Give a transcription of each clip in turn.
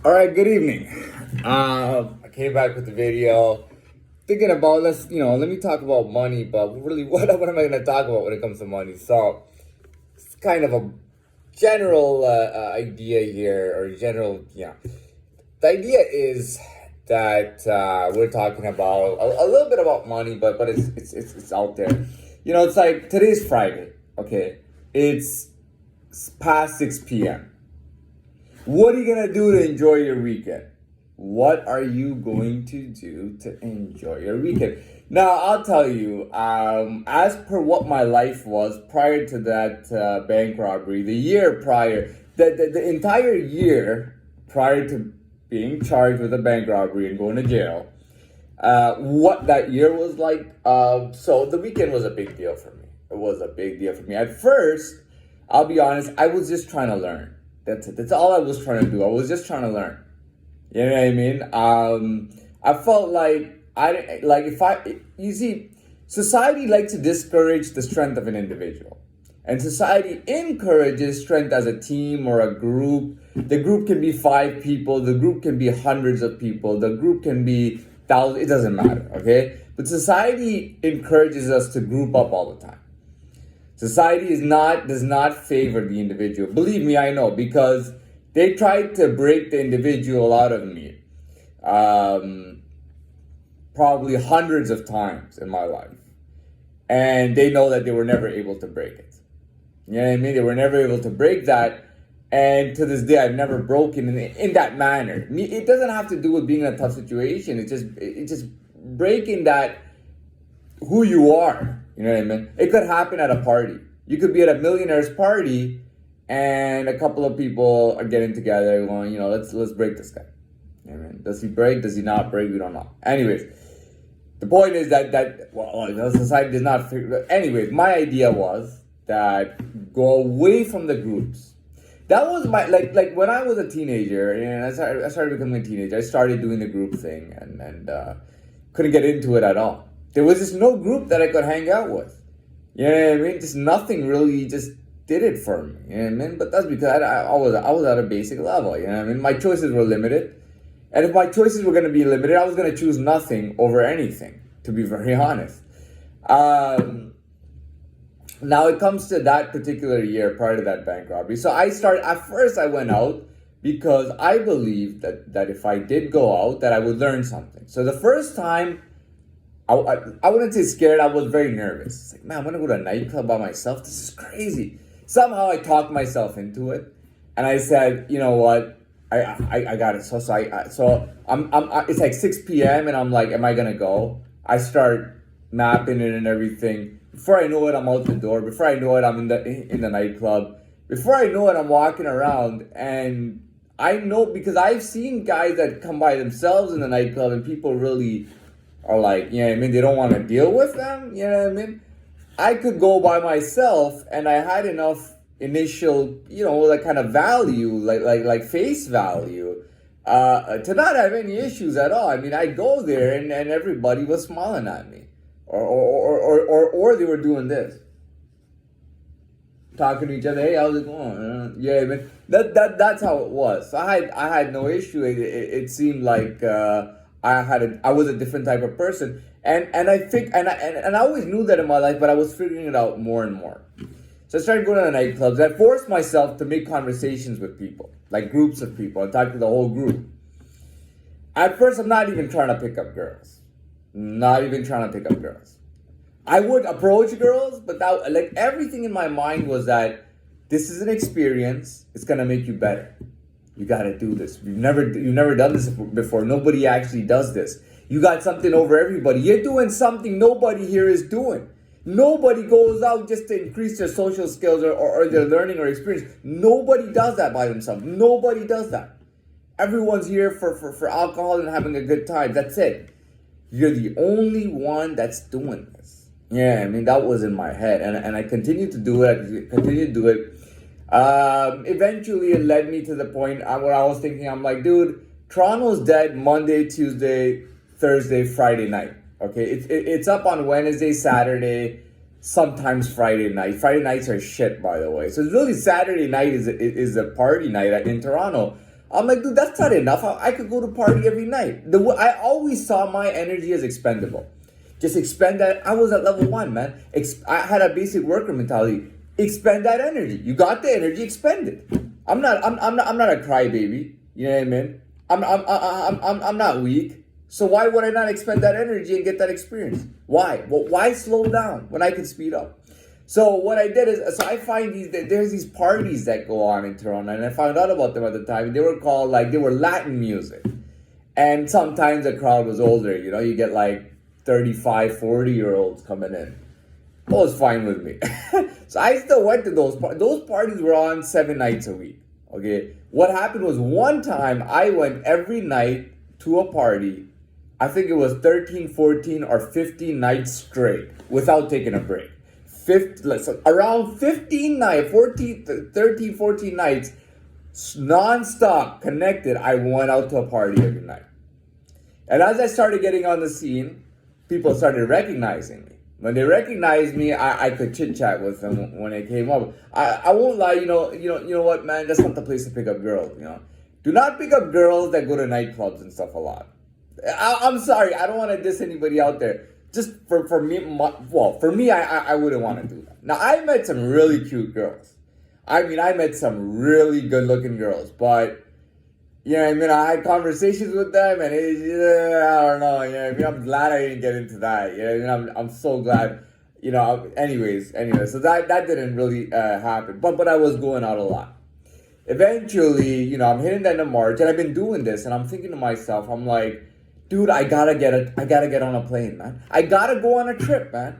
All right, good evening. I came back with the video thinking about let me talk about money, but really, what am I going to talk about when it comes to money? So it's kind of a general idea here, or general, yeah. The idea is that we're talking about a little bit about money, but it's out there. It's like today's Friday. Okay, it's past 6 p.m. What are you gonna do to enjoy your weekend? What are you going to do to enjoy your weekend? Now, I'll tell you, as per what my life was prior to that bank robbery, the year prior, the entire year prior to being charged with a bank robbery and going to jail, what that year was like. So the weekend was a big deal for me. It was a big deal for me. At first, I'll be honest, I was just trying to learn. That's it. That's all I was trying to do. I was just trying to learn. You know what I mean? I felt like you see, society likes to discourage the strength of an individual. And society encourages strength as a team or a group. The group can be 5 people, the group can be hundreds of people, the group can be thousands, it doesn't matter, okay? But society encourages us to group up all the time. Society does not favor the individual. Believe me, I know, because they tried to break the individual out of me. Probably hundreds of times in my life. And they know that they were never able to break it. You know what I mean? They were never able to break that. And to this day, I've never broken in that manner. It doesn't have to do with being in a tough situation. It's just breaking that who you are. You know what I mean? It could happen at a party. You could be at a millionaire's party, and a couple of people are getting together, going, let's break this guy. You know what I mean? Does he break? Does he not break? We don't know. Anyways, the point is that society does not figure. Anyways, my idea was that go away from the groups. That was my like when I was a teenager and I started becoming a teenager. I started doing the group thing and couldn't get into it at all. There was just no group that I could hang out with. You know what I mean? Just nothing really just did it for me. You know what I mean? But that's because I was at a basic level. You know what I mean? My choices were limited. And if my choices were going to be limited, I was going to choose nothing over anything, to be very honest. Now it comes to that particular year prior to that bank robbery. So at first I went out because I believed that if I did go out, that I would learn something. So the first time, I wouldn't say scared, I was very nervous. It's like, man, I'm going to go to a nightclub by myself. This is crazy. Somehow I talked myself into it. And I said, you know what? I got it. It's like 6 p.m. and I'm like, am I gonna go? I start mapping it and everything. Before I know it, I'm out the door. Before I know it, I'm in the nightclub. Before I know it, I'm walking around, and I know because I've seen guys that come by themselves in the nightclub, and people really are like, you know what I mean? They don't want to deal with them. You know what I mean? I could go by myself, and I had enough initial, like kind of value, like face value, to not have any issues at all. I mean, I go there and everybody was smiling at me, or they were doing this, talking to each other. Hey, how's it going? Yeah, I mean, that's how it was. So I had no issue. It seemed like I was a different type of person, and I think and I always knew that in my life, but I was figuring it out more and more. So I started going to the nightclubs. I forced myself to make conversations with people, like groups of people. I talked to the whole group. At first, I'm not even trying to pick up girls. Not even trying to pick up girls. I would approach girls, but everything in my mind was that this is an experience. It's gonna make you better. You gotta do this. You've never done this before. Nobody actually does this. You got something over everybody. You're doing something nobody here is doing. Nobody goes out just to increase their social skills or their learning or experience. Nobody does that by themselves. Nobody does that. Everyone's here for alcohol and having a good time. That's it. You're the only one that's doing this. Yeah, I mean, that was in my head. And I continued to do it. I continued to do it. Eventually, it led me to the point where I was thinking, I'm like, dude, Toronto's dead Monday, Tuesday, Thursday, Friday night. Okay, it's up on Wednesday, Saturday, sometimes Friday night. Friday nights are shit, by the way. So really, Saturday night is a party night in Toronto. I'm like, dude, that's not enough. I could go to party every night. I always saw my energy as expendable. Just expend that. I was at level 1, man. I had a basic worker mentality. Expend that energy. You got the energy, expend it. I'm not a crybaby. You know what I mean? I'm not weak. So why would I not expend that energy and get that experience? Why? Well, why slow down when I can speed up? So what I did is, so I find there's these parties that go on in Toronto, and I found out about them at the time. They were called, like, they were Latin music. And sometimes the crowd was older, you know, you get like 35, 40-year-olds coming in. That was fine with me. So I still went to those parties. Those parties were on 7 nights a week, okay? What happened was, one time I went every night to a party. I think it was 13, 14, or 15 nights straight without taking a break. Around 15 nights, 13, 14 nights, non-stop connected. I went out to a party every night. And as I started getting on the scene, people started recognizing me. When they recognized me, I could chit-chat with them when they came up. I won't lie, you know what, man, that's not the place to pick up girls, you know. Do not pick up girls that go to nightclubs and stuff a lot. I'm sorry, I don't want to diss anybody out there. Just for me, I wouldn't want to do that. Now, I met some really cute girls. I mean, I met some really good-looking girls, but, you know what I mean, I had conversations with them, and I don't know, you know what I mean, I'm glad I didn't get into that, you know what I mean, I'm so glad, you know, anyways, so that didn't really happen, but I was going out a lot. Eventually, you know, I'm hitting the end of March, and I've been doing this, and I'm thinking to myself, I'm like, dude, I gotta get on a plane, man. I gotta go on a trip, man.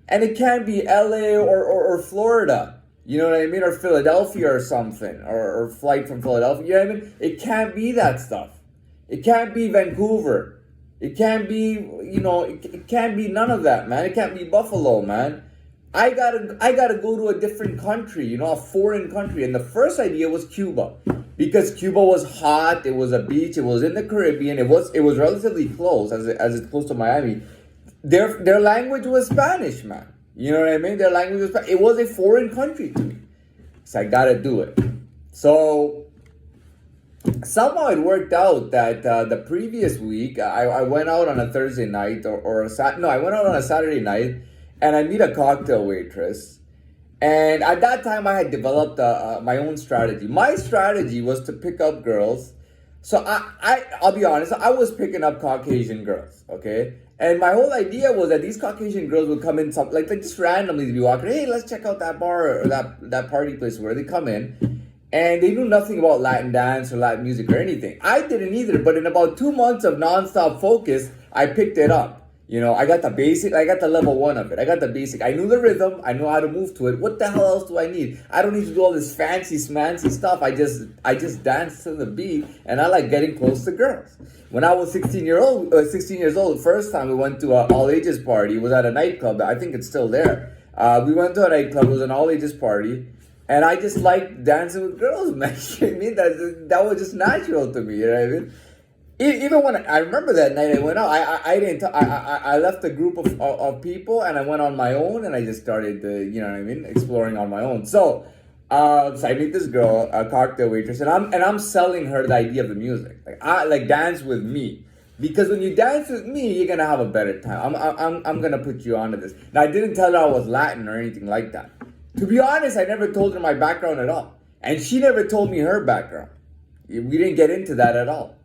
And it can't be LA or Florida. You know what I mean? Or Philadelphia or something. Or flight from Philadelphia. You know what I mean? It can't be that stuff. It can't be Vancouver. It can't be, you know, it can't be none of that, man. It can't be Buffalo, man. I gotta go to a different country, you know, a foreign country. And the first idea was Cuba. Because Cuba was hot, it was a beach, it was in the Caribbean, it was relatively close, as it's close to Miami. Their language was Spanish, man. You know what I mean? Their language was Spanish. It was a foreign country to me. So I gotta do it. So somehow it worked out that the previous week, I went out on a Thursday night, I went out on a Saturday night, and I meet a cocktail waitress. And at that time, I had developed my own strategy. My strategy was to pick up girls. So I'll be honest, I was picking up Caucasian girls, okay? And my whole idea was that these Caucasian girls would come in, like just randomly be walking, hey, let's check out that bar or that party place where they come in. And they knew nothing about Latin dance or Latin music or anything. I didn't either, but in about 2 months of nonstop focus, I picked it up. You know, I got the basic, I got the level 1 of it. I got the basic. I knew the rhythm. I know how to move to it. What the hell else do I need? I don't need to do all this fancy smancy stuff. I just dance to the beat, and I like getting close to girls. When I was 16 years old, the first time we went to an all ages party. It was at a nightclub. I think it's still there. We went to a nightclub. It was an all ages party. And I just liked dancing with girls, man. You know what I mean? That was just natural to me, you know what I mean? Even when I remember that night I went out, I left a group of people and I went on my own and I just started, you know what I mean, exploring on my own. So I meet this girl, a cocktail waitress, and I'm selling her the idea of the music. Like dance with me, because when you dance with me, you're gonna have a better time. I'm gonna put you onto this. Now I didn't tell her I was Latin or anything like that. To be honest, I never told her my background at all, and she never told me her background. We didn't get into that at all.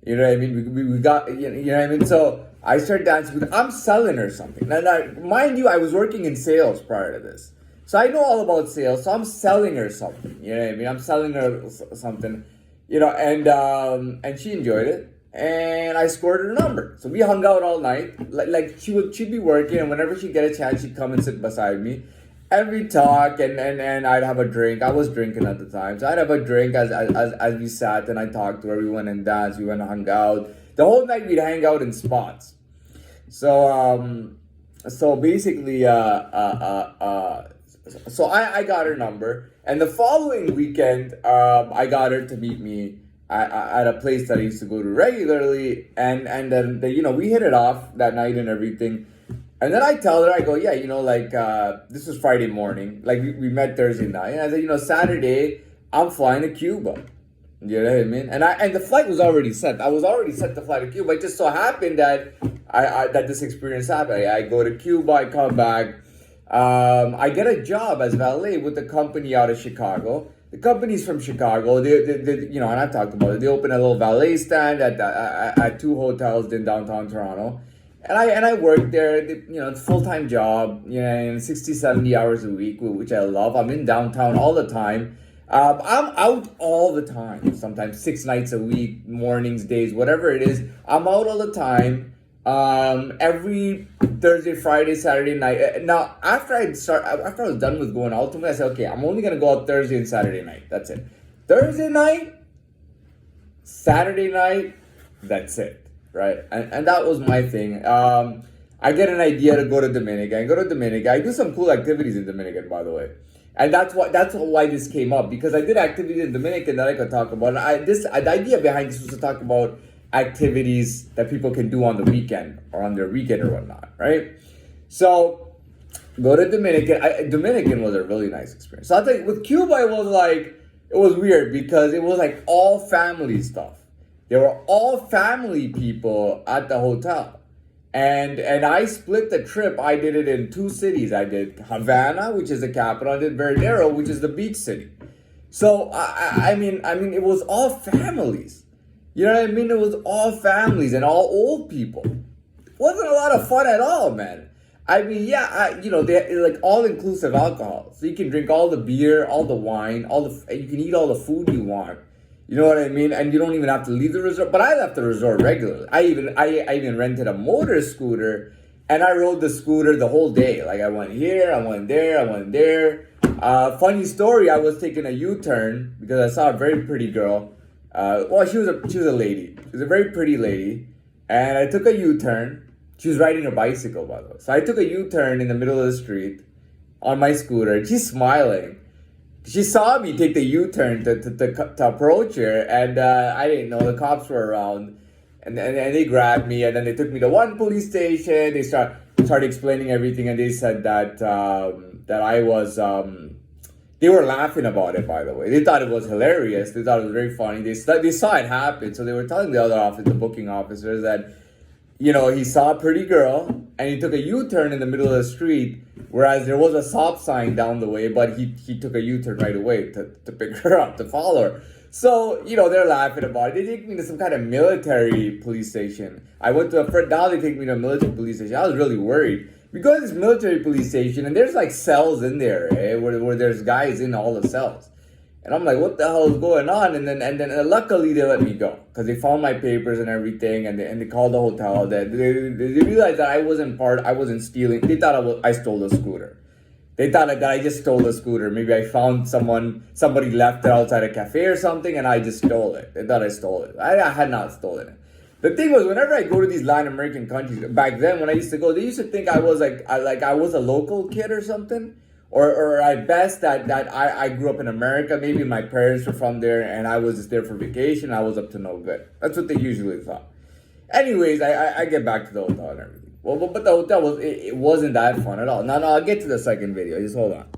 You know what I mean? We got, you know what I mean? So I started dancing with, I'm selling her something. Now, mind you, I was working in sales prior to this. So I know all about sales. So I'm selling her something. You know what I mean? I'm selling her something, you know, and she enjoyed it. And I scored her number. So we hung out all night. Like she'd be working, and whenever she'd get a chance, she'd come and sit beside me. And we talk, and I'd have a drink. I was drinking at the time, so I'd have a drink as we sat, and I talked to her. We went and danced. We went and hung out. The whole night we'd hang out in spots. So basically, so I got her number, and the following weekend, I got her to meet me at a place that I used to go to regularly, and then you know, we hit it off that night and everything. And then I tell her, I go, yeah, you know, like, this was Friday morning. Like, we met Thursday night. And I said, you know, Saturday, I'm flying to Cuba. You know what I mean? And the flight was already set. I was already set to fly to Cuba. It just so happened that that this experience happened. I go to Cuba, I come back. I get a job as valet with a company out of Chicago. The company's from Chicago. And I've talked about it. They open a little valet stand at two hotels in downtown Toronto. And I work there, it's a full-time job, and 60, 70 hours a week, which I love. I'm in downtown all the time. I'm out all the time, sometimes 6 nights a week, mornings, days, whatever it is. I'm out all the time. Every Thursday, Friday, Saturday night. Now, after I was done with going out to me, I said, okay, I'm only gonna go out Thursday and Saturday night. That's it. Thursday night, Saturday night, that's it, right? And that was my thing. I get an idea to go to Dominican. I go to Dominican. I do some cool activities in Dominican, by the way. And that's why this came up, because I did activities in Dominican that I could talk about. The idea behind this was to talk about activities that people can do on the weekend or on their weekend or whatnot, right? So go to Dominican. Dominican was a really nice experience. So I think with Cuba, it was weird because it was like all family stuff. There were all family people at the hotel. And I split the trip. I did it in 2 cities. I did Havana, which is the capital. I did Veradero, which is the beach city. So I mean, it was all families. You know what I mean? It was all families and all old people. It wasn't a lot of fun at all, man. I mean, they like all inclusive alcohol, so you can drink all the beer, all the wine, you can eat all the food you want. You know what I mean? And you don't even have to leave the resort. But I left the resort regularly. I even rented a motor scooter, and I rode the scooter the whole day. Like I went here, I went there, I went there. Funny story. I was taking a U-turn because I saw a very pretty girl. She was a lady. She was a very pretty lady, and I took a U-turn. She was riding a bicycle, by the way. So I took a U-turn in the middle of the street on my scooter, and she's smiling. She saw me take the U-turn to approach her, and I didn't know the cops were around, and they grabbed me, and then they took me to one police station. They started explaining everything, and they said that I was. They were laughing about it, by the way. They thought it was hilarious. They thought it was very funny. They saw it happen, so they were telling the booking officers that, he saw a pretty girl and he took a U-turn in the middle of the street, whereas there was a stop sign down the way, but he took a U-turn right away to pick her up, to follow her. So, they're laughing about it. They take me to some kind of military police station. I went to now they take me to a military police station. I was really worried. We go to this military police station, and there's like cells in there, where there's guys in all the cells. And I'm like, what the hell is going on? And then luckily they let me go because they found my papers and everything, and they called the hotel. They realized that I wasn't stealing. They thought I stole the scooter. They thought that I just stole the scooter. Maybe I found somebody left it outside a cafe or something, and I just stole it. They thought I stole it. I had not stolen it. The thing was, whenever I go to these Latin American countries, back then when I used to go, they used to think I was I was a local kid or something. Or at best that I grew up in America. Maybe my parents were from there and I was just there for vacation. I was up to no good. That's what they usually thought. Anyways, I get back to the hotel and everything. Well, but the hotel it wasn't that fun at all. No, I'll get to the second video. Just hold on.